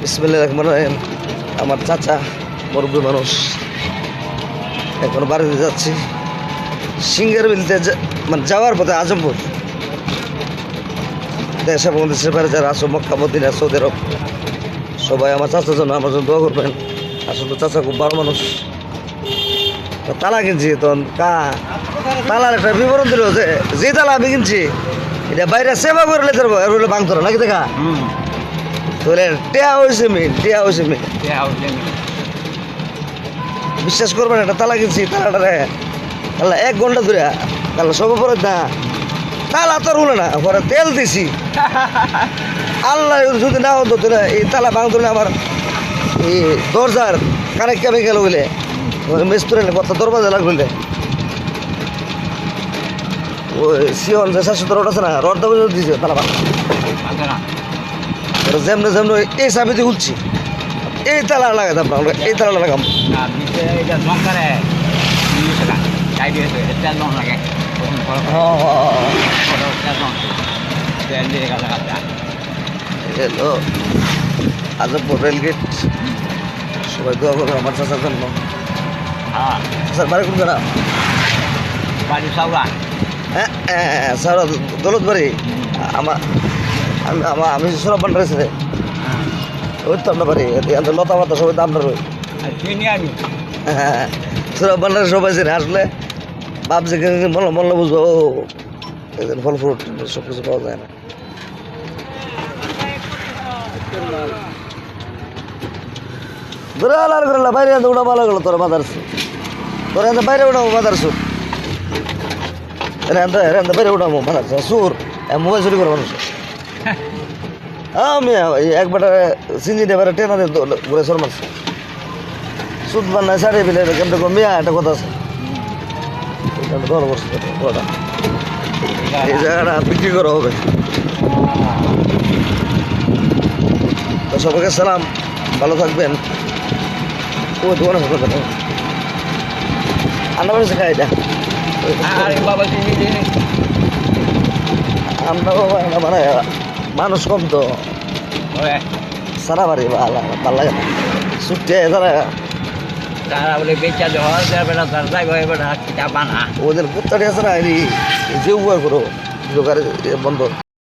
বিসমিল্লাহির রহমানির রহিম। আমার চাচা মুরব্বী মানুষ, এখন বাড়িতে যাচ্ছি। সিঙ্গার বিলতে মানে যাওয়ার পথে আজমপুর দেশ এবং দেশের বাইরে যারা আসো, মক্কা মদিনা সৌদি আরব, সবাই আমার চাচার জন্য আমার জন্য দোয়া করবেন। আসলে চাচা খুব ভালো মানুষ। তালা কিনছি তখন তালার একটা বিবরণ দিল যে তালা আমি কিনছি এটা বাইরে সেবা করে লেতে পারবো, এর হলো ভাঙতো নাকি দেখা তোলে টেয়া হয়েছে মিন, টেয়া হয়েছে মিন। বিশ্বাস করবেন, একটা তালা কিনছি, তালাটারে তাহলে 1 ঘন্টা ধরে তাহলে সব পরে না তালা তোর হলো না, পরে তেল দিছি। আল্লাহ যদি না হতো তাহলে এই তালা ভাঙতো না। আবার এই দরজার কানে কেমে গেল বলে মিস্ত্রি কথা দরবাজা লাগলে ওই সিওন যে 717 আছে না, রড দাবি দিয়েছে তালা ভাঙ যেমনি যেমনি এই চাবি দিয়ে উঠছি, এই তালা লাগাতাম না, এই তালা লাগাম। আজমপুর রেলগেট, সবাই দোয়া করবে আমার চাচার জন্য। স্যার বাড়ি কোন জানা? হ্যাঁ স্যার দৌলত বাড়ি। আমি সরব ভান্ডার আছে ওই তো আপনার বাড়ি লতা পাতা সবাই তো আপনার ওই হ্যাঁ সরব ভান্ডার সবাই আছে। আসলে ভাবছে মল্ল বুঝবো ও ফল ফ্রুট সব কিছু পাওয়া যায় না। বাইরে উঠা ভালো গেল তোর মাদারসু, তোর বাইরে উঠাবো মাদারসু, বাইরে উঠাবো মাদারসু সুর মোবাইল চুরি করে মানুষ। আমি একবার সিঞ্জিটা এবারে ট্রেনা ঘুরে সর মারছি সুদ বান্নায় সারিয়ে দিলে কেমন মিয়া একটা কথা আছে। এই জায়গাটা বিক্রি করা হবে। তো সবাইকে সালাম, ভালো থাকবেন। ও দোকানে আন্না বাড়ি খাই এটা আমরা মানে মানুষ কম তো সারা বাড়ি ভালো লাগে না ছুটতে তারা বলে বেচা ওদের কুত্তাটি আছে না যে উপকার করো বন্ধ।